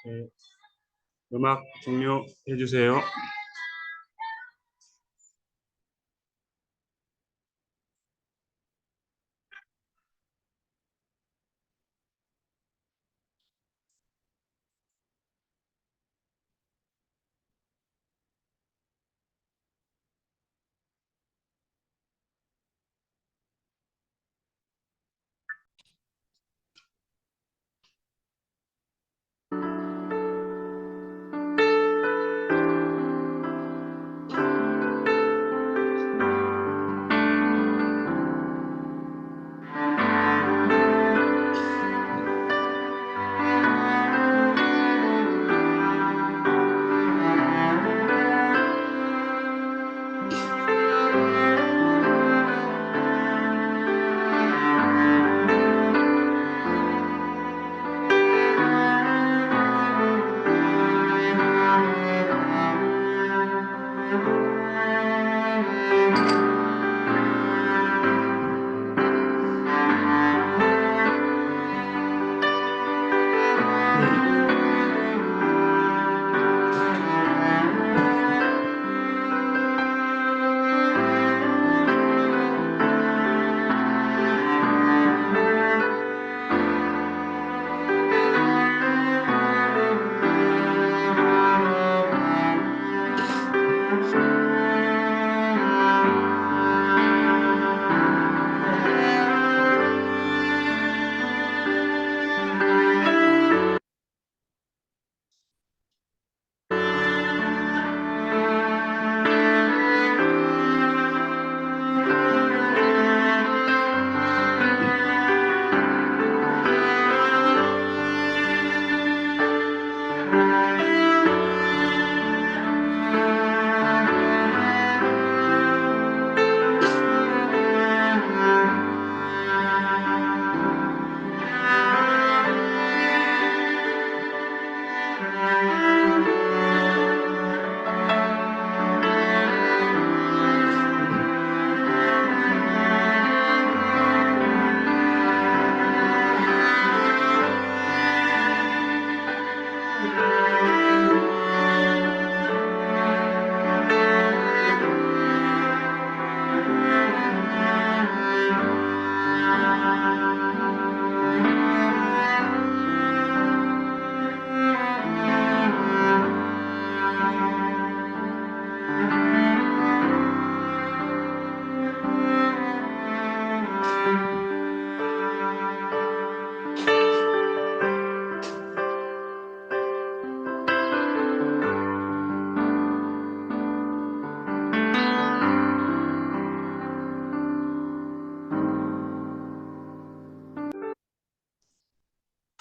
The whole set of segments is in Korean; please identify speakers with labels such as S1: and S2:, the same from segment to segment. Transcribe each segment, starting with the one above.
S1: 네, 음악 종료해 주세요.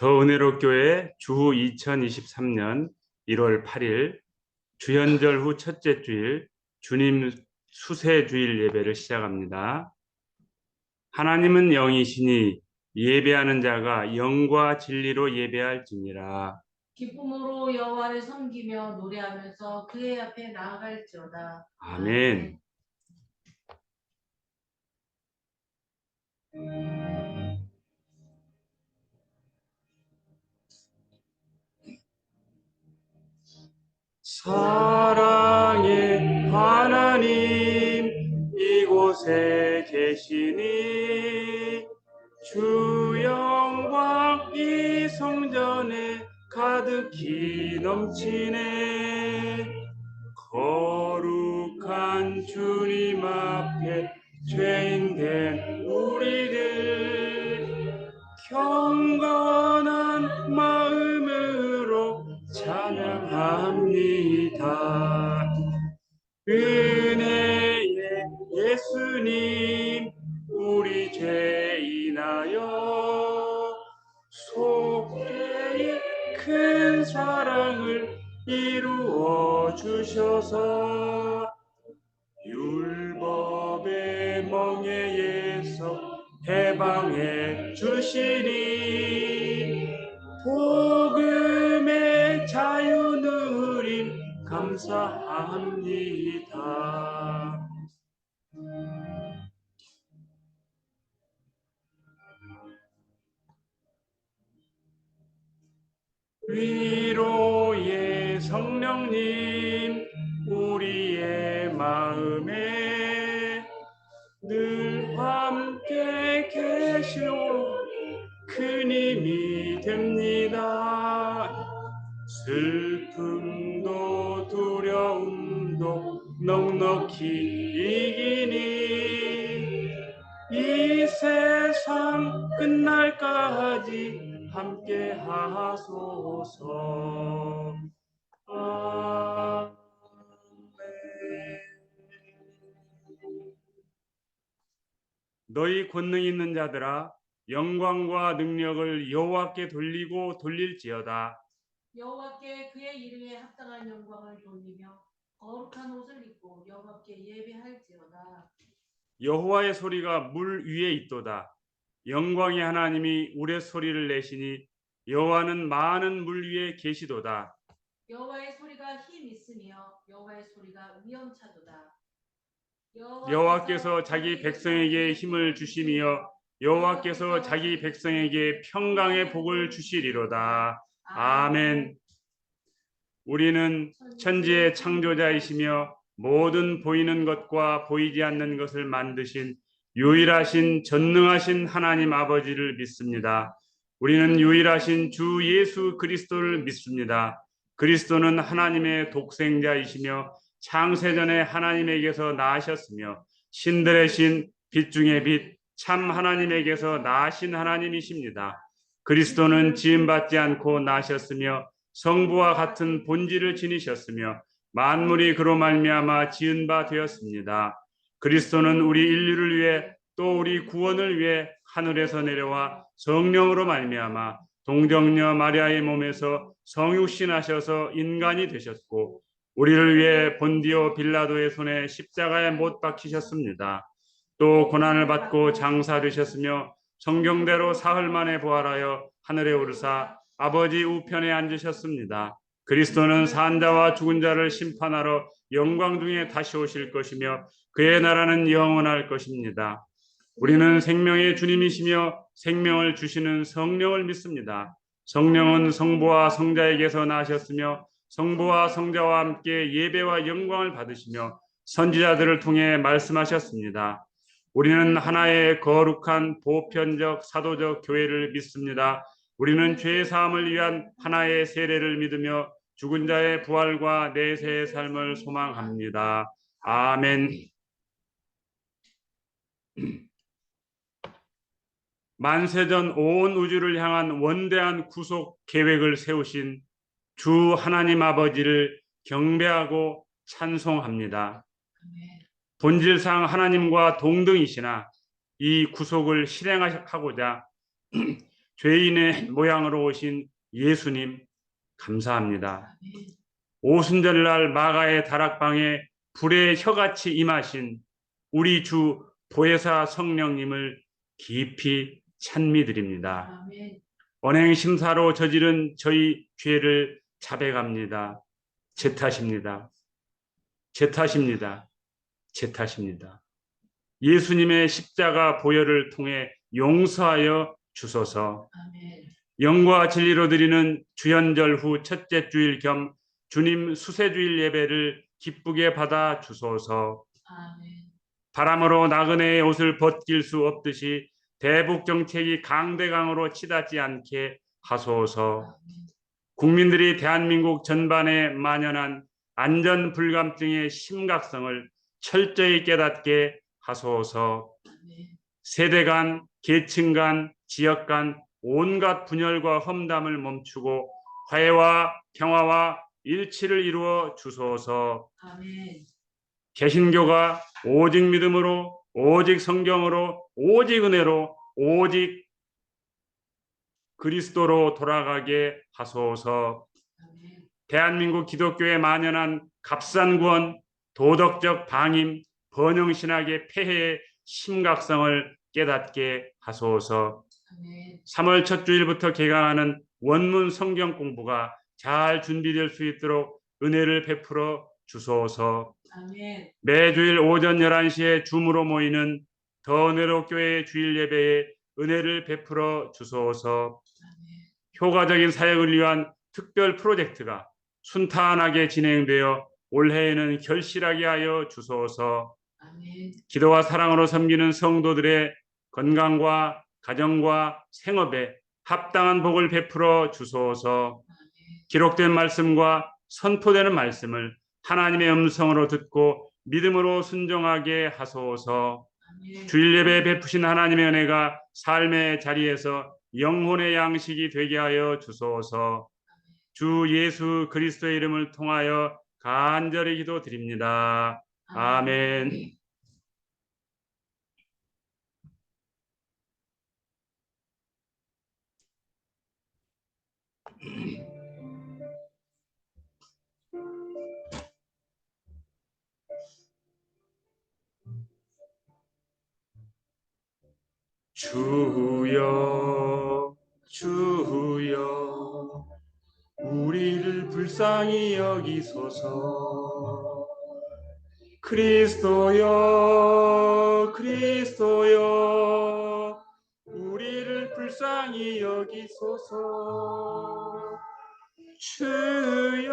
S1: 더 은혜로 교회 주후 2023년 1월 8일 주현절 후 첫째 주일 주님 수세주일 예배를 시작합니다. 하나님은 영이시니 예배하는 자가 영과 진리로 예배할지니라.
S2: 기쁨으로 여호와를 섬기며 노래하면서 그의 앞에 나아갈지어다.
S1: 아멘. 사랑의 하나님 이곳에 계시니 주 영광 이 성전에 가득히 넘치네. 거룩한 주님 앞에 죄인 된 우리를 경건한 마음으로 찬양합니다. 은혜의 예수님 우리 죄인하여 속죄의 큰 사랑을 이루어 주셔서 율법의 멍에에서 해방해 주시니 복음의 자유 누림 감사합니다. 위로의 성령님 우리의 마음에 늘 함께 계시오 큰 힘이 됩니다. 슬픔도 두려움도 넉넉히 이기니 이 세상 끝날까지 함께 하소서. 아멘. 너희 권능 있는 자들아 영광과 능력을 여호와께 돌리고 돌릴지어다.
S2: 여호와께 그의 이름에 합당한 영광을 돌리며 거룩한 옷을 입고 여호와께 예배할지어다.
S1: 여호와의 소리가 물 위에 있도다. 영광의 하나님이 우레소리를 내시니 여호와는 많은 물 위에 계시도다.
S2: 여호와의 소리가 힘 있으며 여호와의 소리가 위엄차도다.
S1: 여호와께서 자기 백성에게 힘을 주시며 여호와께서 자기 백성에게 평강의 복을 주시리로다. 아멘. 우리는 천지의 창조자이시며 모든 보이는 것과 보이지 않는 것을 만드신 유일하신 전능하신 하나님 아버지를 믿습니다. 우리는 유일하신 주 예수 그리스도를 믿습니다. 그리스도는 하나님의 독생자이시며 창세전에 하나님에게서 나으셨으며 신들의 신, 빛 중의 빛, 참 하나님에게서 나으신 하나님이십니다. 그리스도는 지음받지 않고 나셨으며 성부와 같은 본질을 지니셨으며 만물이 그로 말미암아 지은 바 되었습니다. 그리스도는 우리 인류를 위해 또 우리 구원을 위해 하늘에서 내려와 성령으로 말미암아 동정녀 마리아의 몸에서 성육신하셔서 인간이 되셨고 우리를 위해 본디오 빌라도의 손에 십자가에 못 박히셨습니다. 또 고난을 받고 장사되셨으며 성경대로 사흘 만에 부활하여 하늘에 오르사 아버지 우편에 앉으셨습니다. 그리스도는 산자와 죽은 자를 심판하러 영광 중에 다시 오실 것이며 그의 나라는 영원할 것입니다. 우리는 생명의 주님이시며 생명을 주시는 성령을 믿습니다. 성령은 성부와 성자에게서 나셨으며 성부와 성자와 함께 예배와 영광을 받으시며 선지자들을 통해 말씀하셨습니다. 우리는 하나의 거룩한 보편적 사도적 교회를 믿습니다. 우리는 죄 사함을 위한 하나의 세례를 믿으며 죽은 자의 부활과 내세의 삶을 소망합니다. 아멘. 만세전 온 우주를 향한 원대한 구속 계획을 세우신 주 하나님 아버지를 경배하고 찬송합니다. 본질상 하나님과 동등이시나 이 구속을 실행하고자 죄인의 모양으로 오신 예수님 감사합니다. 오순절날 마가의 다락방에 불의 혀같이 임하신 우리 주 보혜사 성령님을 깊이 찬미드립니다. 언행심사로 저지른 저희 죄를 자백합니다. 제 탓입니다. 제 탓입니다. 제 탓입니다. 예수님의 십자가 보혈을 통해 용서하여 주소서. 영과 진리로 드리는 주연절 후 첫째 주일 겸 주님 수세주일 예배를 기쁘게 받아 주소서. 바람으로 나그네의 옷을 벗길 수 없듯이 대북 정책이 강대강으로 치닫지 않게 하소서. 국민들이 대한민국 전반에 만연한 안전 불감증의 심각성을 철저히 깨닫게 하소서. 세대 간, 계층 간, 지역 간 온갖 분열과 험담을 멈추고 화해와 평화와 일치를 이루어 주소서. 개신교가 오직 믿음으로, 오직 성경으로, 오직 은혜로, 오직 그리스도로 돌아가게 하소서. 대한민국 기독교에 만연한 값싼 구원, 도덕적 방임, 번영신학의 폐해의 심각성을 깨닫게 하소서. 3월 첫 주일부터 개강하는 원문 성경 공부가 잘 준비될 수 있도록 은혜를 베풀어 주소서. 매주일 오전 11시에 줌으로 모이는 더 은혜로 교회의 주일 예배에 은혜를 베풀어 주소서. 효과적인 사역을 위한 특별 프로젝트가 순탄하게 진행되어 올해에는 결실하게 하여 주소서.
S2: 아멘.
S1: 기도와 사랑으로 섬기는 성도들의 건강과 가정과 생업에 합당한 복을 베풀어 주소서. 기록된 말씀과 선포되는 말씀을 하나님의 음성으로 듣고 믿음으로 순종하게 하소서.
S2: 아멘.
S1: 주일 예배 베푸신 하나님의 은혜가 삶의 자리에서 영혼의 양식이 되게 하여 주소서. 주 예수 그리스도의 이름을 통하여 간절히 기도드립니다. 아멘. 주여 주여 우리를 불쌍히 여기소서. 그리스도여 그리스도여 우리를 불쌍히 여기소서. 주여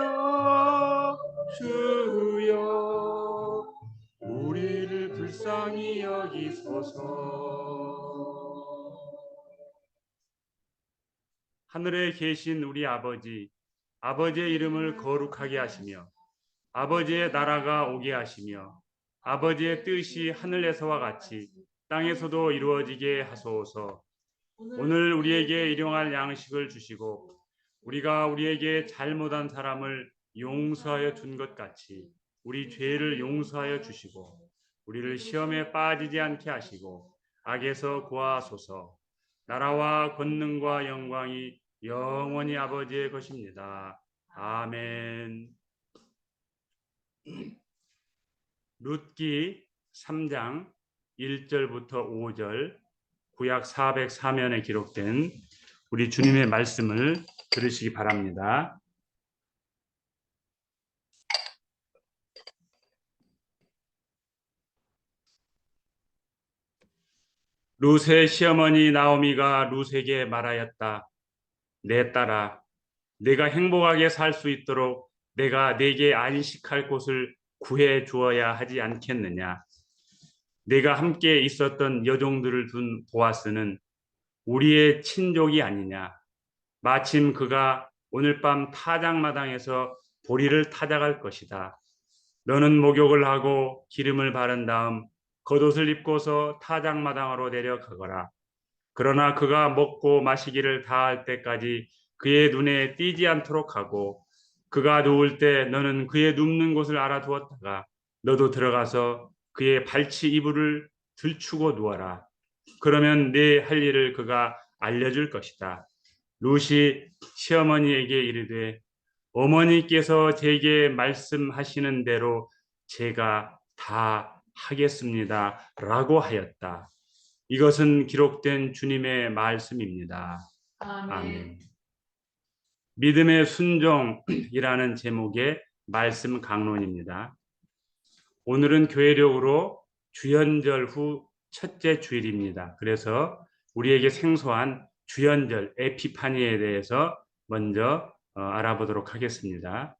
S1: 주여 우리를 불쌍히 여기소서. 하늘에 계신 우리 아버지, 아버지의 이름을 거룩하게 하시며 아버지의 나라가 오게 하시며 아버지의 뜻이 하늘에서와 같이 땅에서도 이루어지게 하소서. 오늘 우리에게 일용할 양식을 주시고 우리가 우리에게 잘못한 사람을 용서하여 준 것 같이 우리 죄를 용서하여 주시고 우리를 시험에 빠지지 않게 하시고 악에서 구하소서. 나라와 권능과 영광이 영원히 아버지의 것입니다. 아멘. 룻기 3장 1절부터 5절 구약 404면에 기록된 우리 주님의 말씀을 들으시기 바랍니다. 룻의 시어머니 나오미가 룻에게 말하였다. 내 딸아, 내가 행복하게 살 수 있도록 내가 네게 안식할 곳을 구해 주어야 하지 않겠느냐. 내가 함께 있었던 여종들을 둔 보아스는 우리의 친족이 아니냐. 마침 그가 오늘 밤 타작마당에서 보리를 타작할 것이다. 너는 목욕을 하고 기름을 바른 다음 겉옷을 입고서 타작마당으로 내려가거라. 그러나 그가 먹고 마시기를 다할 때까지 그의 눈에 띄지 않도록 하고 그가 누울 때 너는 그의 눕는 곳을 알아두었다가 너도 들어가서 그의 발치 이불을 들추고 누워라. 그러면 네 할 일을 그가 알려줄 것이다. 룻이 시어머니에게 이르되 어머니께서 제게 말씀하시는 대로 제가 다 하겠습니다. 라고 하였다. 이것은 기록된 주님의 말씀입니다. 아멘. 믿음의 순종이라는 제목의 말씀 강론입니다. 오늘은 교회력으로 주연절 후 첫째 주일입니다. 그래서 우리에게 생소한 주연절 에피파니에 대해서 먼저 알아보도록 하겠습니다.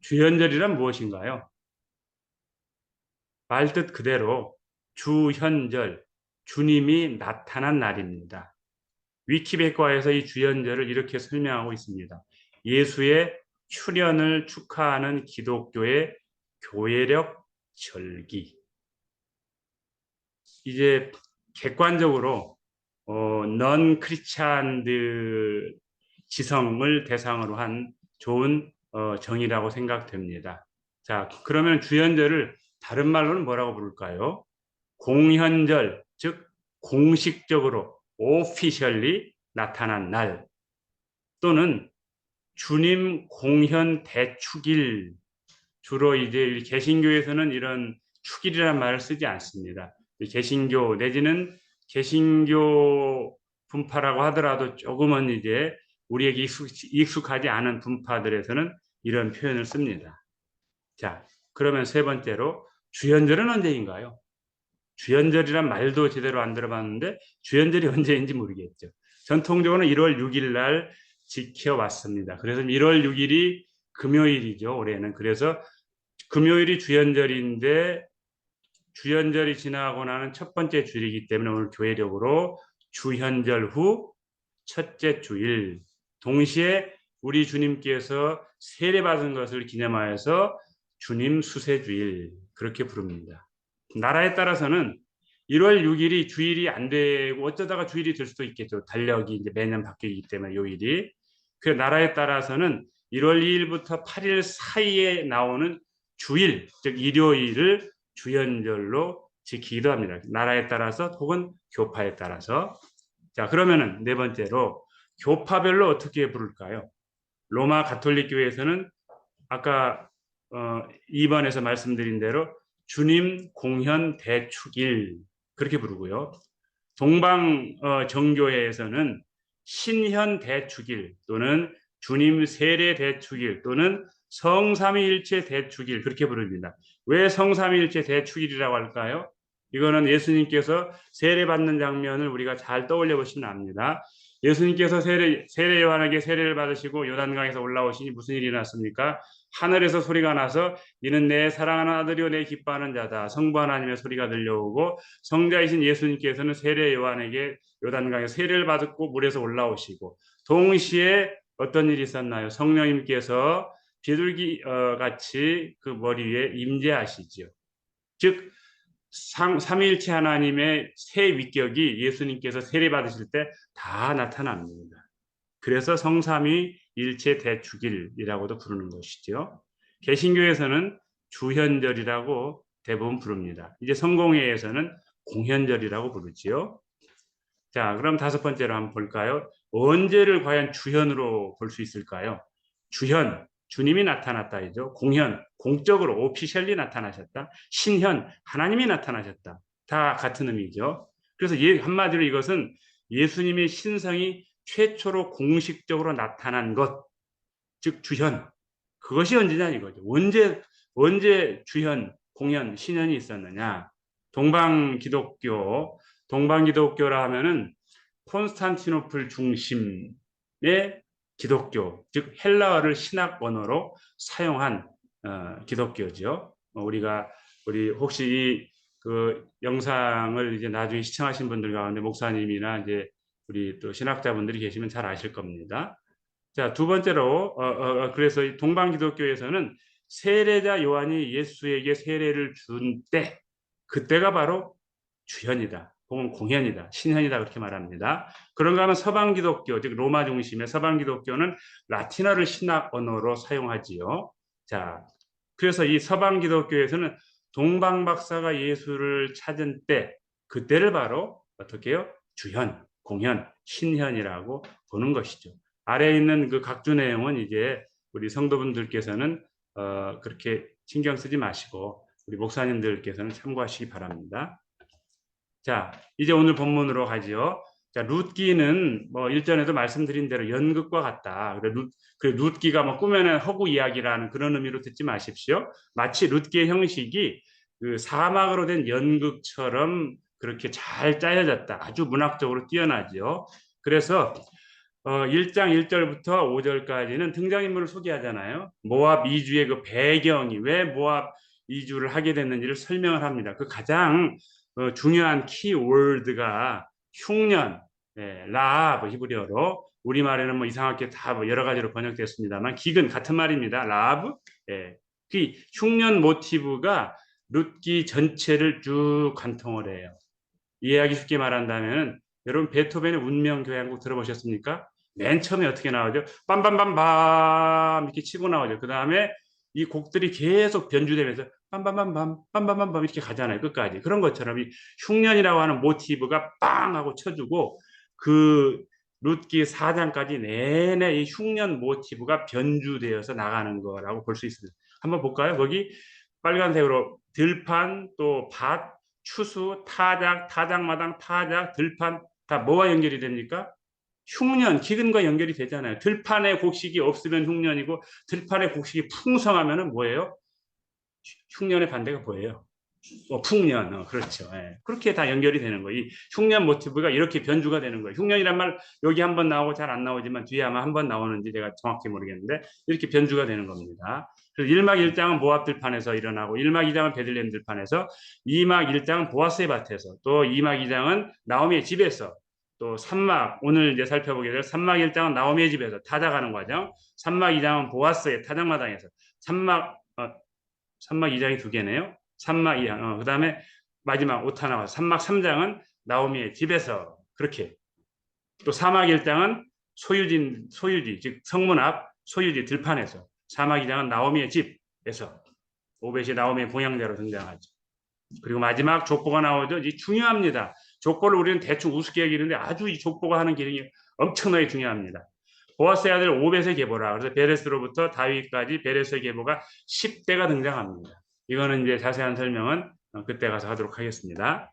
S1: 주연절이란 무엇인가요? 말뜻 그대로 주현절, 주님이 나타난 날입니다. 위키백과에서 이 주연절을 이렇게 설명하고 있습니다. 예수의 출현을 축하하는 기독교의 교회력 절기. 이제 객관적으로 넌 크리스찬들 지성을 대상으로 한 좋은 정의라고 생각됩니다. 자, 그러면 주연절을 다른 말로는 뭐라고 부를까요? 공현절, 즉 공식적으로 오피셜리 나타난 날 또는 주님 공현 대축일. 주로 이제 개신교에서는 이런 축일이라는 말을 쓰지 않습니다. 개신교 내지는 개신교 분파라고 하더라도 조금은 이제 우리에게 익숙하지 않은 분파들에서는 이런 표현을 씁니다. 자, 그러면 세 번째로 주연절은 언제인가요? 주연절이란 말도 제대로 안 들어봤는데 주연절이 언제인지 모르겠죠. 전통적으로는 1월 6일 날 지켜왔습니다. 그래서 1월 6일이 금요일이죠, 올해는. 그래서 금요일이 주연절인데 주연절이 지나고 나는 첫 번째 주일이기 때문에 오늘 교회력으로 주현절 후 첫째 주일, 동시에 우리 주님께서 세례받은 것을 기념하여서 주님 수세주일, 그렇게 부릅니다. 나라에 따라서는 1월 6일이 주일이 안 되고 어쩌다가 주일이 될 수도 있겠죠. 달력이 이제 매년 바뀌기 때문에 요일이. 그 나라에 따라서는 1월 2일부터 8일 사이에 나오는 주일, 즉 일요일을 주연절로 지키기도 합니다. 나라에 따라서 혹은 교파에 따라서. 자, 그러면은 네 번째로 교파별로 어떻게 부를까요? 로마 가톨릭 교회에서는 아까 2번에서 말씀드린 대로 주님 공현 대축일 그렇게 부르고요. 동방 정교회에서는 신현 대축일 또는 주님 세례 대축일 또는 성삼위일체 대축일 그렇게 부릅니다. 왜 성삼위일체 대축일이라고 할까요? 이거는 예수님께서 세례받는 장면을 우리가 잘 떠올려 보시면 압니다. 예수님께서 세례 요한에게 세례를 받으시고 요단강에서 올라오시니 무슨 일이 났습니까? 하늘에서 소리가 나서 이는 내 사랑하는 아들이요 내 기뻐하는 자다. 성부 하나님의 소리가 들려오고 성자이신 예수님께서는 세례 요한에게 요단강에 세례를 받고 물에서 올라오시고 동시에 어떤 일이 있었나요? 성령님께서 비둘기 같이 그 머리 위에 임재하시지요. 즉 삼위일체 하나님의 세 위격이 예수님께서 세례 받으실 때 다 나타납니다. 그래서 성삼위 일체 대축일이라고도 부르는 것이죠. 개신교에서는 주현절이라고 대부분 부릅니다. 이제 성공회에서는 공현절이라고 부르지요. 자, 그럼 다섯 번째로 한번 볼까요? 언제를 과연 주현으로 볼 수 있을까요? 주현, 주님이 나타났다이죠. 공현, 공적으로 오피셜리 나타나셨다. 신현, 하나님이 나타나셨다. 다 같은 의미죠. 그래서 한마디로 이것은 예수님의 신성이 최초로 공식적으로 나타난 것, 즉 주현. 그것이 언제냐 이거죠. 언제 주현, 공현, 신현이 있었느냐? 동방기독교라 하면은 콘스탄티노플 중심의 기독교, 즉 헬라어를 신학 언어로 사용한 기독교죠. 우리 혹시 그 영상을 이제 나중에 시청하신 분들 가운데 목사님이나 이제 우리 또 신학자분들이 계시면 잘 아실 겁니다. 자, 두 번째로 그래서 동방기독교에서는 세례자 요한이 예수에게 세례를 준 때, 그때가 바로 주현이다, 혹은 공현이다, 신현이다 그렇게 말합니다. 그런가 하면 서방기독교, 즉 로마 중심의 서방기독교는 라틴어를 신학 언어로 사용하지요. 자, 그래서 이 서방기독교에서는 동방박사가 예수를 찾은 때, 그때를 바로 어떻게 해요? 주현, 공현, 신현이라고 보는 것이죠. 아래에 있는 그 각주 내용은 이제 우리 성도분들께서는 그렇게 신경 쓰지 마시고 우리 목사님들께서는 참고하시기 바랍니다. 자, 이제 오늘 본문으로 가지요. 자, 룻기는 뭐 일전에도 말씀드린 대로 연극과 같다. 룻기가 뭐 꾸며낸 허구 이야기라는 그런 의미로 듣지 마십시오. 마치 룻기의 형식이 그 사막으로 된 연극처럼 그렇게 잘 짜여졌다. 아주 문학적으로 뛰어나죠. 그래서 1장 1절부터 5절까지는 등장인물을 소개하잖아요. 모압 이주의 그 배경이 왜 모압 이주를 하게 됐는지를 설명을 합니다. 그 가장 중요한 키워드가 흉년, 라합 히브리어로 우리말에는 뭐 이상하게 다 뭐 여러 가지로 번역됐습니다만 기근 같은 말입니다. 라합. 그 흉년 모티브가 룻기 전체를 쭉 관통을 해요. 이해하기 쉽게 말한다면 여러분 베토벤의 운명교향곡 들어보셨습니까? 맨 처음에 어떻게 나오죠? 빰빰빰빰 이렇게 치고 나오죠. 그 다음에 이 곡들이 계속 변주되면서 빰빰빰빰 빰빰빰빰 이렇게 가잖아요. 끝까지. 그런 것처럼 이 흉년이라고 하는 모티브가 빵 하고 쳐주고 그 룻기 4장까지 내내 이 흉년 모티브가 변주되어서 나가는 거라고 볼 수 있습니다. 한번 볼까요? 거기 빨간색으로 들판, 또 밭, 추수, 타작, 타작마당, 타작, 들판 다 뭐와 연결이 됩니까? 흉년, 기근과 연결이 되잖아요. 들판에 곡식이 없으면 흉년이고 들판에 곡식이 풍성하면은 뭐예요? 흉년의 반대가 뭐예요? 풍년, 그렇죠. 예. 그렇게 다 연결이 되는 거예요. 이 흉년 모티브가 이렇게 변주가 되는 거예요. 흉년이란 말 여기 한번 나오고 잘 안 나오지만 뒤에 아마 한 번 나오는지 제가 정확히 모르겠는데 이렇게 변주가 되는 겁니다. 그래서 1막 1장은 모압 들판에서 일어나고 1막 2장은 베들레헴 들판에서 2막 1장은 보아스의 밭에서 또 2막 2장은 나오미의 집에서 또 3막 오늘 이제 살펴보게 될 3막 1장은 나오미의 집에서 타작하는 과정 3막 2장은 보아스의 타작마당에서 3막 2장이 두 개네요. 3막 2장 그 다음에 마지막 오타 나와서 3막 3장은 나오미의 집에서 그렇게 또 4막 1장은 소유지 즉 성문 앞 소유지 들판에서 4막 2장은 나오미의 집에서 오벳이 나오미의 공양자로 등장하죠. 그리고 마지막 족보가 나오죠. 이 중요합니다. 족보를 우리는 대충 우습게 여기는데 아주 이 족보가 하는 기능이 엄청나게 중요합니다. 보아스의 아들 오벳의 계보라. 그래서 베레스로부터 다윗까지 베레스의 계보가 10대가 등장합니다. 이거는 이제 자세한 설명은 그때 가서 하도록 하겠습니다.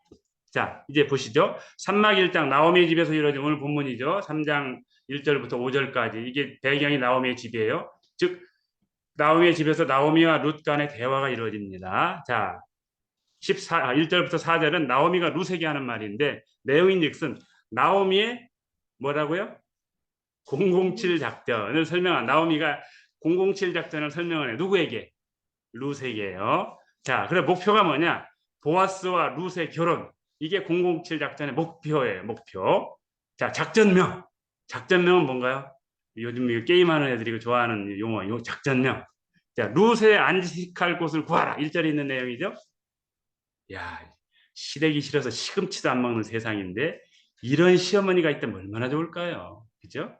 S1: 자, 이제 보시죠. 3막 1장 나오미의 집에서 이루어진 오늘 본문이죠. 3장 1절부터 5절까지 이게 배경이 나오미의 집이에요. 즉 나오미의 집에서 나오미와 룻 간의 대화가 이루어집니다. 자, 1절부터 4절은 나오미가 룻에게 하는 말인데 내용인즉슨 나오미의 뭐라고요? 007 작전을 설명한 나오미가 007 작전을 설명하네. 누구에게? 룻에게요. 자, 그래 목표가 뭐냐? 보아스와 룻의 결혼. 이게 007 작전의 목표예요. 목표. 자, 작전명. 작전명은 뭔가요? 요즘 게임하는 애들이 좋아하는 용어, 요 작전명. 자, 룻의 안식할 곳을 구하라. 1절에 있는 내용이죠. 야, 시래기 싫어서 시금치도 안 먹는 세상인데 이런 시어머니가 있다면 얼마나 좋을까요? 그죠?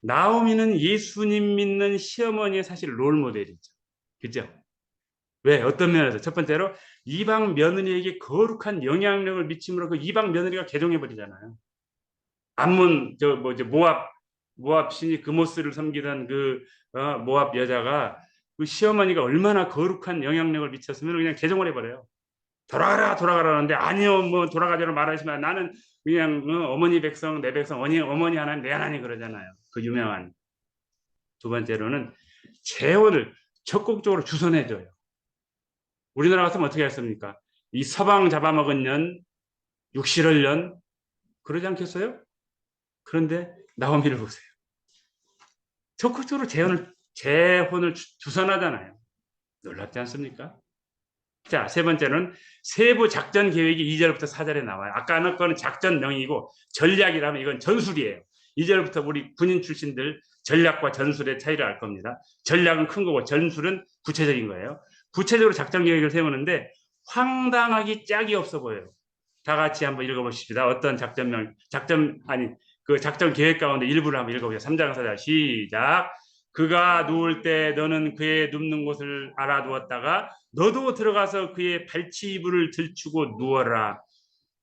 S1: 나오미는 예수님 믿는 시어머니의 사실 롤모델이죠. 그죠? 왜? 어떤 면에서? 첫 번째로 이방 며느리에게 거룩한 영향력을 미침으로 그 이방 며느리가 개종해버리잖아요. 암몬, 모압 신이 그모스를 섬기던 모압 여자가 그 시어머니가 얼마나 거룩한 영향력을 미쳤으면 그냥 개종을 해버려요. 돌아가라는데 아니요 뭐 돌아가자고 말하지만 나는 그냥 어머니 백성 내 백성 어머니 하나님 내 하나님 그러잖아요. 그 유명한. 두 번째로는 재혼을 적극적으로 주선해줘요. 우리나라 같으면 어떻게 했습니까? 이 서방 잡아먹은 년, 육실을 년 그러지 않겠어요? 그런데 나오미를 보세요. 적극적으로 재혼을 주선하잖아요. 놀랍지 않습니까? 자, 세 번째는 세부 작전 계획이 2절부터 4절에 나와요. 아까 거는 작전명이고 전략이라면 이건 전술이에요. 2절부터 우리 군인 출신들 전략과 전술의 차이를 알 겁니다. 전략은 큰 거고 전술은 구체적인 거예요. 구체적으로 작전 계획을 세우는데 황당하기 짝이 없어 보여요. 다 같이 한번 읽어보십시다. 어떤 작전 계획 가운데 일부를 한번 읽어보세요. 3장 4절 시작. 그가 누울 때 너는 그의 눕는 곳을 알아두었다가 너도 들어가서 그의 발치이불을 들추고 누워라.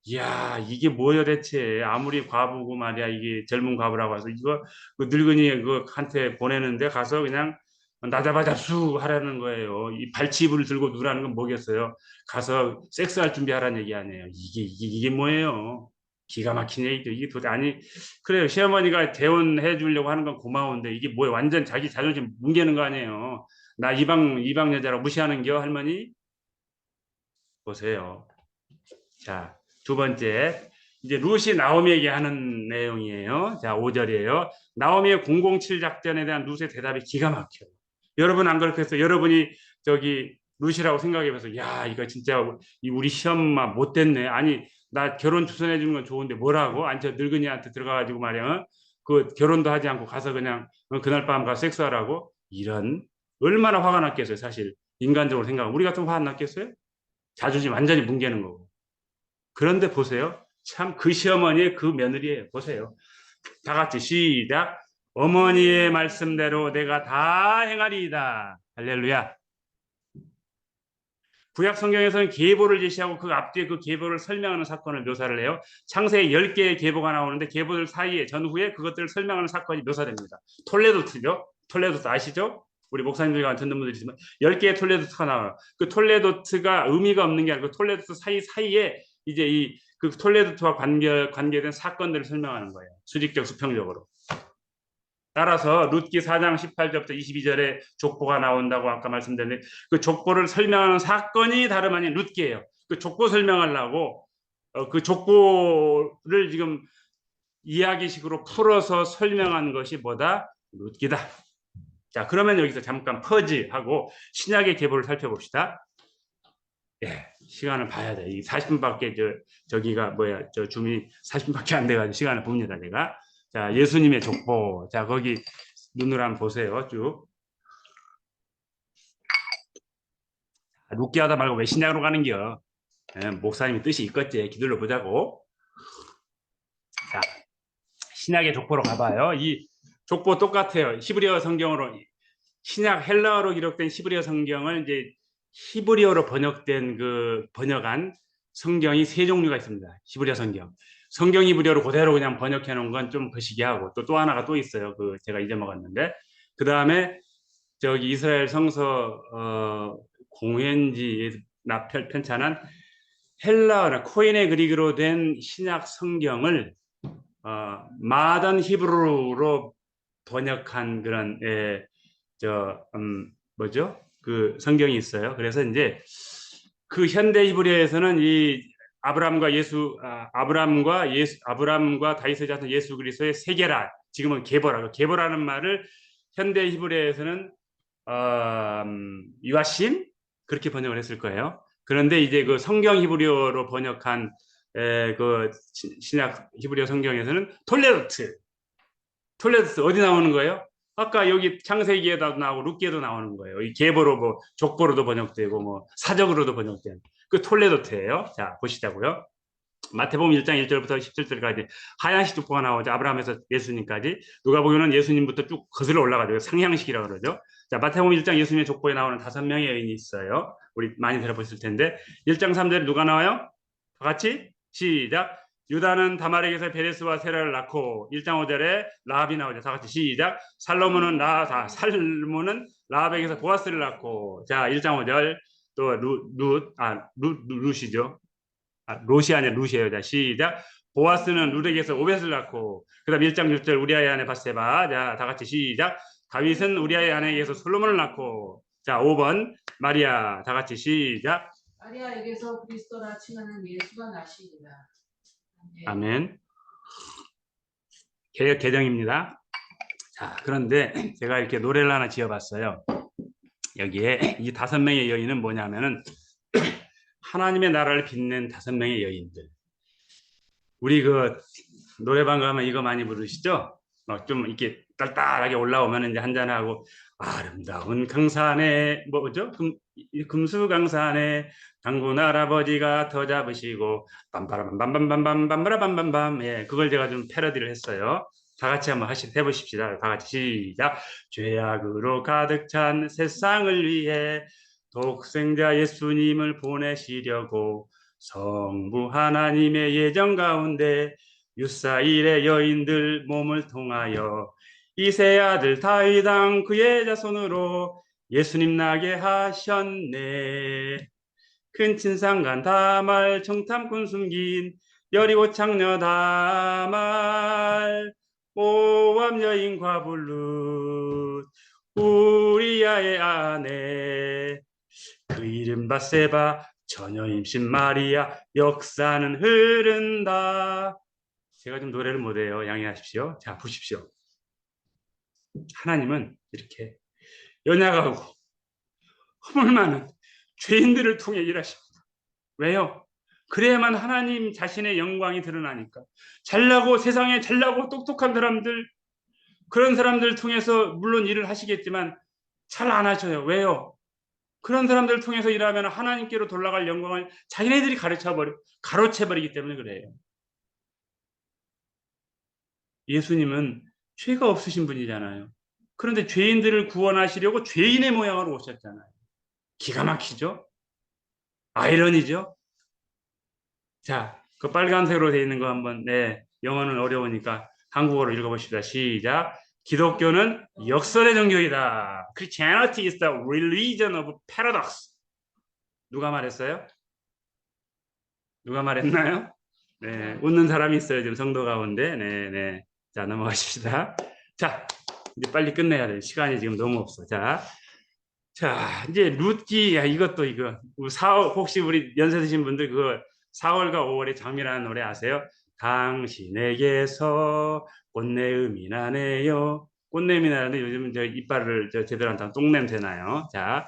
S1: 이야, 이게 뭐야 대체. 아무리 과부고 말이야. 이게 젊은 과부라고 해서 이거 그 늙은이 한테 보내는데 가서 그냥 나잡아잡수 하라는 거예요. 이 발치이불을 들고 누라는 건 뭐겠어요? 가서 섹스할 준비하라는 얘기 아니에요. 이게 뭐예요? 기가 막힌 얘기죠. 이게 도대체 아니 그래요. 시어머니가 재혼해 주려고 하는 건 고마운데 이게 뭐예요? 완전 자기 자존심 뭉개는 거 아니에요. 나 이방 여자라고 무시하는겨 할머니? 보세요. 자, 두 번째 이제 룻이 나오미에게 하는 내용이에요. 자, 5절이에요. 나오미의 007 작전에 대한 룻의 대답이 기가 막혀요. 여러분 안 그렇겠어요? 여러분이 룻이라고 생각해봐서 야 이거 진짜 우리 시엄마 못됐네. 아니 나 결혼 주선해 주는 건 좋은데 뭐라고? 아니 저 늙은이한테 들어가가지고 말이야. 그 결혼도 하지 않고 가서 그냥 그날 밤 가서 섹스하라고? 이런 얼마나 화가 났겠어요. 사실 인간적으로 생각하면 우리 같은 화 안 났겠어요? 자존심 완전히 뭉개는 거고. 그런데 보세요. 참 그 시어머니의 그 며느리예요. 보세요. 다 같이 시작. 어머니의 말씀대로 내가 다 행하리이다. 할렐루야. 구약 성경에서는 계보를 제시하고 그 앞뒤에 그 계보를 설명하는 사건을 묘사를 해요. 창세에 10개의 계보가 나오는데 계보들 사이에 전후에 그것들을 설명하는 사건이 묘사됩니다. 톨레도트죠. 톨레도트 아시죠? 우리 목사님들과 듣는 분들이 있으면 10개의 톨레도트가 나와요. 그 톨레도트가 의미가 없는 게 아니고 톨레도트 사이에 이제 그 톨레도트와 관계된 사건들을 설명하는 거예요. 수직적 수평적으로. 따라서 룻기 4장 18절부터 22절에 족보가 나온다고 아까 말씀드렸는데 그 족보를 설명하는 사건이 다름 아닌 룻기예요. 그 족보 설명하려고 그 족보를 지금 이야기식으로 풀어서 설명한 것이 뭐다? 룻기다. 자, 그러면 여기서 잠깐 퍼즈하고 신약의 계보를 살펴봅시다. 예, 시간을 봐야 돼. 이 40분밖에 저기가 뭐야, 저 줌이 40분밖에 안 돼가지고 시간을 봅니다, 제가. 자, 예수님의 족보. 자, 거기 눈으로 한번 보세요, 쭉. 룻기 하다 말고 왜 신약으로 가는겨? 예, 목사님이 뜻이 있겠지. 기둘러 보자고. 자, 신약의 족보로 가봐요. 이 족보 똑같아요. 히브리어 성경으로 신약 헬라어로 기록된 히브리어 성경을 이제 히브리어로 번역된 번역한 성경이 세 종류가 있습니다. 히브리어 성경. 성경 히브리어로 그대로 그냥 번역해 놓은 건 좀 거시기하고 또 하나가 또 있어요. 제가 잊어먹었는데. 그다음에 저기 이스라엘 성서 공회인지에 편찬한 헬라어나 코인의 그리기로 된 신약 성경을 마던 히브리어로 번역한 그런 뭐죠? 그 성경이 있어요. 그래서 이제 그 현대 히브리어에서는 이 아브람과 다윗의 자손 예수 그리스도의 세계라, 지금은 계보라는 말을 현대 히브리어에서는 유아심 그렇게 번역을 했을 거예요. 그런데 이제 그 성경 히브리어로 번역한 그 신약 히브리어 성경에서는 톨레도트 어디 나오는 거예요? 아까 여기 창세기에도 나오고 룻기에도 나오는 거예요. 이 계보로 뭐 족보로도 번역되고 뭐 사적으로도 번역된 그 톨레도트예요. 자, 보시자고요. 마태복음 1장 1절부터 17절까지 하얀식 족보가 나오죠. 아브라함에서 예수님까지. 누가복음은 예수님부터 쭉 거슬러 올라가죠. 상향식이라고 그러죠. 자, 마태복음 1장 예수님의 족보에 나오는 5명의 여인이 있어요. 우리 많이 들어보실 텐데 1장 3절에 누가 나와요? 다 같이 시작. 유다는 다말에게서 베레스와 세라를 낳고 1장 5절에 라합이 나오죠. 다 같이 시작. 살로몬은 라합에게서 보아스를 낳고, 자, 1장 5절 또 룻이죠. 롯이 아니라 룻이에요. 자, 시작. 보아스는 룻에게서 오벳을 낳고, 그 다음 1장 6절 우리아의 아내 바세바. 자, 다 같이 시작. 다윗은 우리아의 아내에게서 솔로몬을 낳고, 자, 5번 마리아. 다 같이 시작.
S2: 마리아에게서 그리스도라 칭하는 예수가 나시니라.
S1: 아멘. 개역 개정입니다. 자, 그런데 제가 이렇게 노래를 하나 지어봤어요. 여기에 이 5명의 여인은 뭐냐면은 하나님의 나라를 빛낸 5명의 여인들. 우리 노래방 가면 이거 많이 부르시죠? 좀 이렇게 딸딸하게 올라오면 이제 한잔하고 아름다운 강산에 뭐죠? 금수강산에 당군 할아버지가 더 잡으시고 빰빠라밤밤밤밤밤밤바라밤밤밤. 예, 그걸 제가 좀 패러디를 했어요. 다 같이 한번 해보십시다. 다 같이 시작. 죄악으로 가득 찬 세상을 위해 독생자 예수님을 보내시려고 성부 하나님의 예정 가운데 유사일의 여인들 몸을 통하여 이세 아들 다윗 왕 그의 자손으로 예수님 나게 하셨네. 큰 친상간 다말 청탐꾼 숨긴 여리고 창녀 다말 모압 여인 과불룻 우리야의 아내 그 이름 바세바 처녀 임신 마리아 역사는 흐른다. 제가 좀 노래를 못해요. 양해하십시오. 자, 보십시오. 하나님은 이렇게 연약하고 허물 많은 죄인들을 통해 일하십니다. 왜요? 그래야만 하나님 자신의 영광이 드러나니까. 세상에 잘나고 똑똑한 사람들, 그런 사람들 통해서 물론 일을 하시겠지만 잘 안 하셔요. 왜요? 그런 사람들을 통해서 일하면 하나님께로 돌아갈 영광을 자기네들이 가로채버리기 때문에 그래요. 예수님은 죄가 없으신 분이잖아요. 그런데 죄인들을 구원하시려고 죄인의 모양으로 오셨잖아요. 기가 막히죠? 아이러니죠? 자, 그 빨간색으로 되어 있는 거 한번, 영어는 어려우니까 한국어로 읽어보십시다. 시작. 기독교는 역설의 종교이다. Christianity is the religion of paradox. 누가 말했어요? 누가 말했나요? 네, 웃는 사람이 있어요. 지금 성도 가운데. 네. 자, 넘어가십시다. 자, 이제 빨리 끝내야 돼. 시간이 지금 너무 없어. 자, 이제 룻기, 이것도 이거. 혹시 우리 연세 드신 분들 그거 4월과 5월의 장미라는 노래 아세요? 당신에게서 꽃내음이 나네요. 꽃내음이 나는데 요즘 이빨을 제대로 안 타면 똥냄새 나요. 자,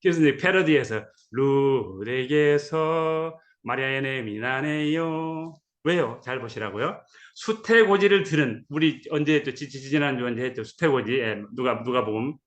S1: 그래서 이제 패러디에서 룻에게서 마리아의 내음이 나네요. 왜요? 잘 보시라고요. 수태고지를 들은, 우리 언제 했죠? 지난주 언제 했죠? 수태고지. 누가 보면.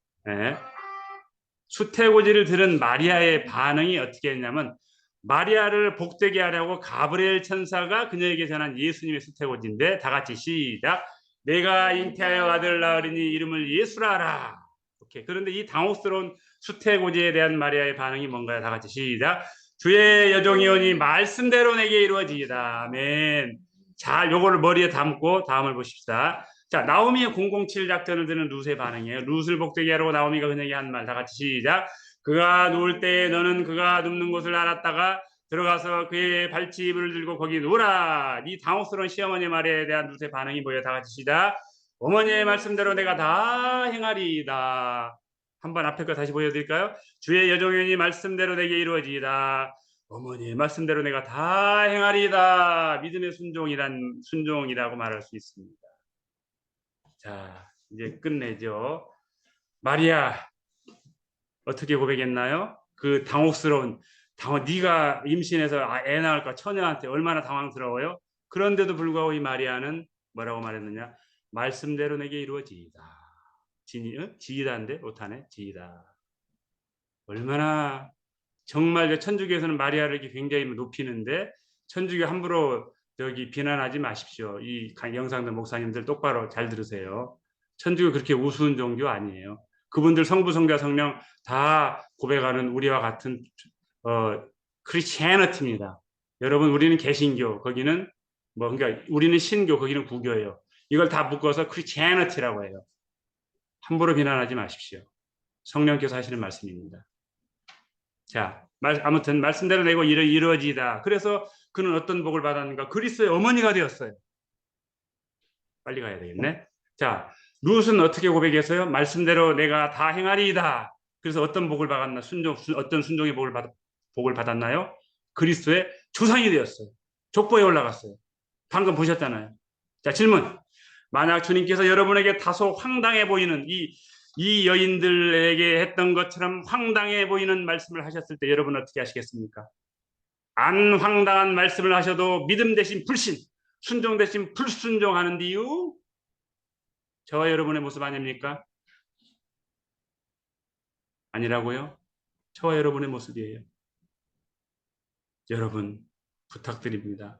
S1: 수태고지를 들은 마리아의 반응이 어떻게 했냐면, 마리아를 복되게 하려고 가브리엘 천사가 그녀에게 전한 예수님의 수태고지인데, 다 같이 시작. 내가 잉태하여 아들 낳으리니 이름을 예수라 하라. 오케이. 그런데 이 당혹스러운 수태고지에 대한 마리아의 반응이 뭔가요? 다 같이 시작. 주의 여종이오니 말씀대로 내게 이루어지이다. 아멘. 자, 요거를 머리에 담고 다음을 보십시다. 자, 나오미의 007 작전을 드는 룻의 반응이에요. 룻을 복되게 하라고 나오미가 그녀에게 한 말, 다 같이 시작. 그가 누울 때에 너는 그가 눕는 곳을 알았다가 들어가서 그의 발치이불을 들고 거기 누우라. 이 당혹스러운 시어머니 말에 대한 룻의 반응이 뭐예요? 다 같이 시작. 어머니의 말씀대로 내가 다 행하리이다. 한번 앞에 거 다시 보여드릴까요? 주의 여종이니 말씀대로 내게 이루어지이다. 어머니의 말씀대로 내가 다 행하리이다. 믿음의 순종이라고 말할 수 있습니다. 자, 이제 끝내죠. 마리아 어떻게 고백했나요? 그 당혹스러운 네가 임신해서 애 낳을까 처녀한테 얼마나 당황스러워요? 그런데도 불구하고 이 마리아는 뭐라고 말했느냐? 말씀대로 내게 이루어지이다. 지이다인데 못하네. 지이다. 얼마나 정말 천주교에서는 마리아를 이렇게 굉장히 높이는데 천주교 함부로 비난하지 마십시오. 이 영상들 목사님들 똑바로 잘 들으세요. 천주교 그렇게 우스운 종교 아니에요. 그분들 성부, 성자, 성령 다 고백하는 우리와 같은 크리스티애니티입니다. 여러분, 우리는 개신교, 거기는 그러니까 우리는 신교, 거기는 구교예요. 이걸 다 묶어서 크리스티애니티라고 해요. 함부로 비난하지 마십시오. 성령께서 하시는 말씀입니다. 자, 아무튼 말씀대로 내고 이루어지다. 그래서 그는 어떤 복을 받았는가? 그리스도의 어머니가 되었어요. 빨리 가야 되겠네. 자, 룻은 어떻게 고백했어요? 말씀대로 내가 다 행하리이다. 그래서 어떤 복을 받았나? 어떤 순종의 복을 받았나요? 그리스도의 조상이 되었어요. 족보에 올라갔어요. 방금 보셨잖아요. 자, 질문. 만약 주님께서 여러분에게 다소 황당해 보이는 이 여인들에게 했던 것처럼 황당해 보이는 말씀을 하셨을 때 여러분 어떻게 하시겠습니까? 안 황당한 말씀을 하셔도 믿음 대신 불신, 순종 대신 불순종하는 이유? 저와 여러분의 모습 아닙니까? 아니라고요? 저와 여러분의 모습이에요. 여러분 부탁드립니다.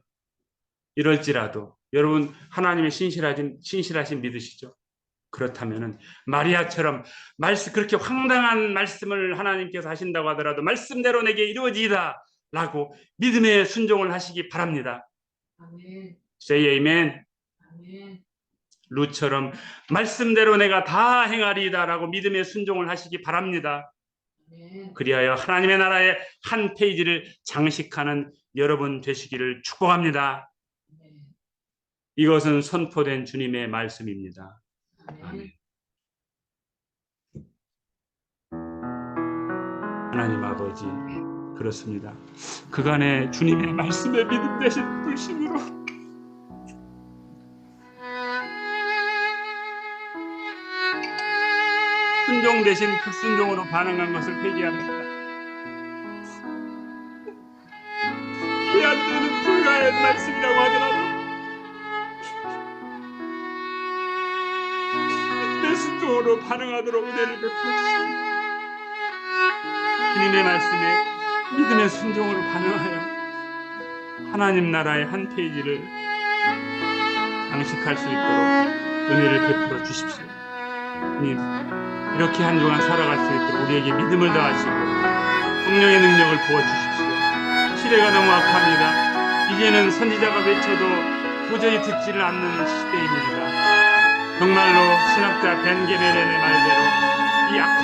S1: 이럴지라도 여러분 하나님의 신실하신 믿으시죠? 그렇다면은 마리아처럼 그렇게 황당한 말씀을 하나님께서 하신다고 하더라도 말씀대로 내게 이루어지이다 라고 믿음의 순종을 하시기 바랍니다.
S2: 아멘.
S1: Say amen.
S2: 아멘.
S1: 룻처럼 말씀대로 내가 다 행하리이다 라고 믿음의 순종을 하시기 바랍니다.
S2: 아멘.
S1: 그리하여 하나님의 나라의 한 페이지를 장식하는 여러분 되시기를 축복합니다.
S2: 아멘.
S1: 이것은 선포된 주님의 말씀입니다.
S2: 아멘.
S1: 하나님 아버지, 그렇습니다. 그간의 주님의 말씀에 믿음 대신 불신으로 순종 대신 불순종으로 반응한 것을 회개합니다. 이해 안 되는 불가의 말씀이라고 하더라도 믿음의 순종으로 반응하도록 은혜를 베풀어주십니다. 주님의 말씀에 믿음의 순종으로 반응하여 하나님 나라의 한 페이지를 장식할 수 있도록 은혜를 베풀어 주십시오. 주님, 이렇게 한 주간 살아갈 수 있도록 우리에게 믿음을 더하시고 성령의 능력을 부어주십시오. 시대가 너무 악합니다. 이제는 선지자가 외쳐도 도저히 듣지를 않는 시대입니다. 정말로 신학자 벤 게메렌의 말대로 이 악한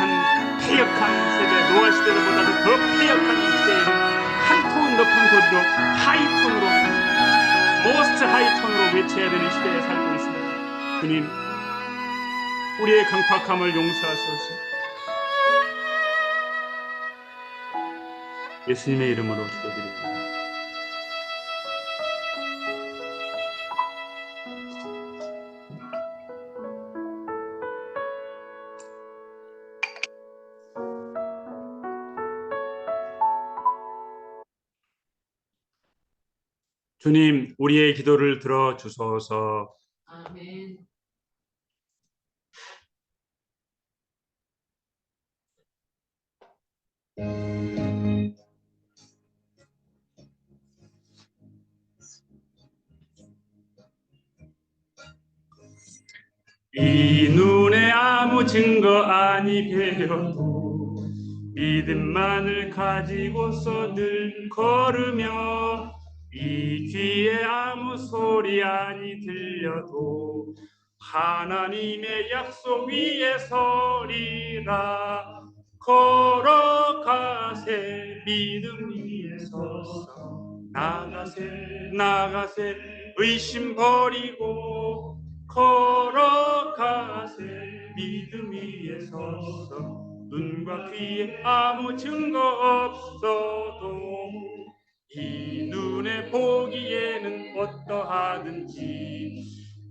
S1: 폐역한 세대 노아 시대로보다도 더 폐역한 이 시대에는 한 톤 높은 소리로 하이톤으로 모스트 하이톤으로 외쳐야 되는 시대에 살고 있습니다. 주님, 우리의 강팍함을 용서하소서. 예수님의 이름으로 기도드립니다. 주님, 우리의 기도를 들어 주소서.
S2: 아멘.
S1: 이 눈에 아무 증거 아니 배려도 믿음만을 가지고서 늘 걸으며 이 귀에 아무 소리 아니 들려도 하나님의 약속 위에 서리라. 걸어가세 믿음 위에 서서 나가세 의심 버리고 걸어가세 믿음 위에 서서 눈과 귀에 아무 증거 없어도 이 눈에 보기에는 어떠하든지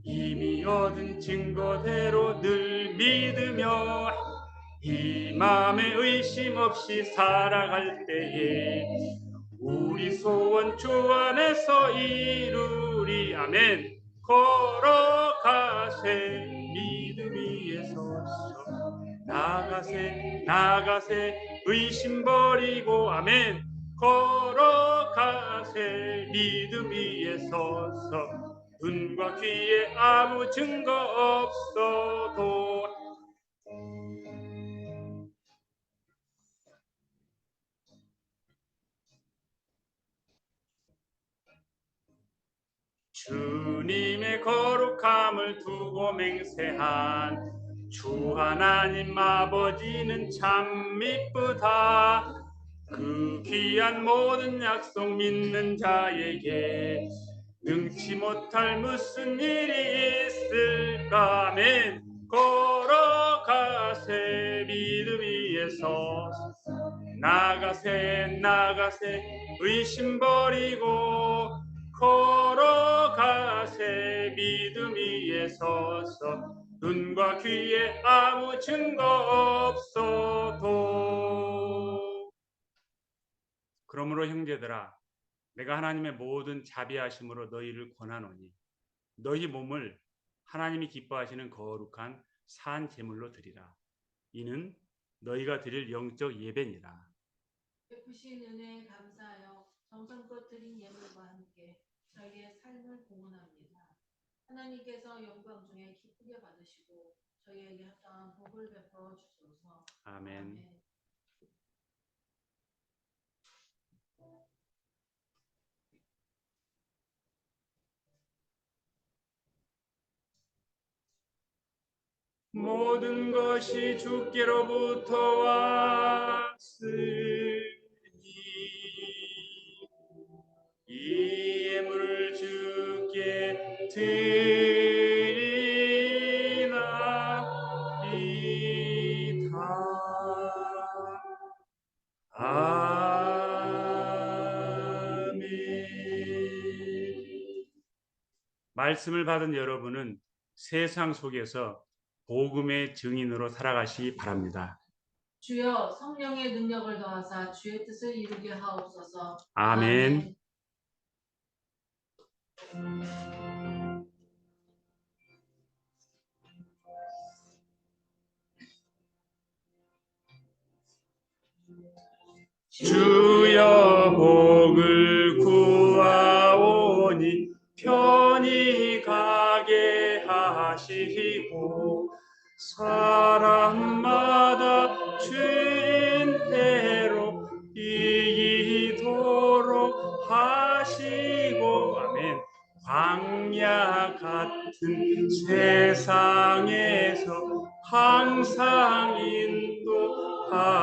S1: 이미 얻은 증거대로 늘 믿으며 이 맘에 의심 없이 살아갈 때에 우리 소원 주 안에서 이루리. 아멘. 걸어가세 믿음 위에 서서 나가세 의심 버리고. 아멘. 걸어가세 믿음 위에 서서 눈과 귀에 아무 증거 없어도 주님의 거룩함을 두고 맹세한 주 하나님 아버지는 참 미쁘다. 그 귀한 모든 약속 믿는 자에게 능치 못할 무슨 일이 있을까. 아멘. 걸어가세 믿음 위에 서서 나가세 의심 버리고 걸어가세 믿음 위에 서서 눈과 귀에 아무 증거 없어도. 그러므로 형제들아, 내가 하나님의 모든 자비하심으로 너희를 권하노니 너희 몸을 하나님이 기뻐하시는 거룩한 산 제물로 드리라. 이는 너희가 드릴 영적 예배니라.
S2: 베푸신 은혜에 감사하여 정성껏 드린 예물과 함께 저희의 삶을 공헌합니다. 하나님께서 영광 중에 기쁘게 받으시고 저희에게 합당한 복을 베풀어 주소서.
S1: 아멘. 모든 것이 주께로부터 왔으니 이 예물을 주께 드리나이다. 아멘. 말씀을 받은 여러분은 세상 속에서 복음의 증인으로 살아가시기 바랍니다.
S2: 주여 성령의 능력을 더하사 주의 뜻을 이루게 하옵소서.
S1: 아멘. 주여 복을 구하오니 편히 가게 하시고 사람마다 주인대로 이기도록 하시고. 아멘. 광야 같은 세상에서 항상 인도하소서.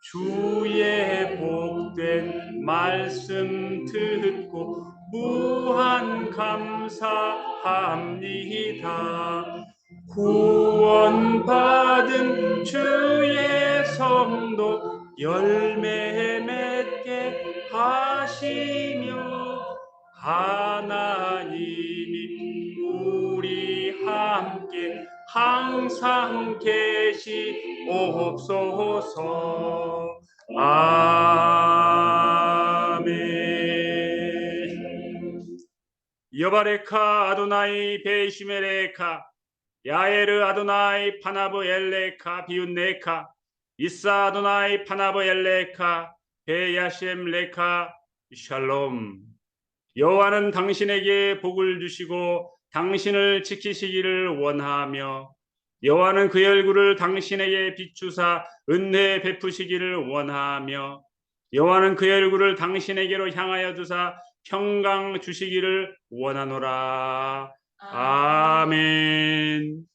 S1: 주의 복된 말씀 듣고 무한 감사합니다. 구원받은 주의 성도 열매 맺게 하시며 하나님이 우리 함께 항상 계시옵소서. 아멘. 여바레카 아도나이 베이시메레카 야에르 아도나이 파나브 엘레카 비운네카 이사 아도나이 파나브 엘레카 베야셈 레카 샬롬. 여호와는 당신에게 복을 주시고 당신을 지키시기를 원하며 여호와는 그의 얼굴을 당신에게 비추사 은혜 베푸시기를 원하며 여호와는 그의 얼굴을 당신에게로 향하여 두사 평강 주시기를 원하노라. 아멘.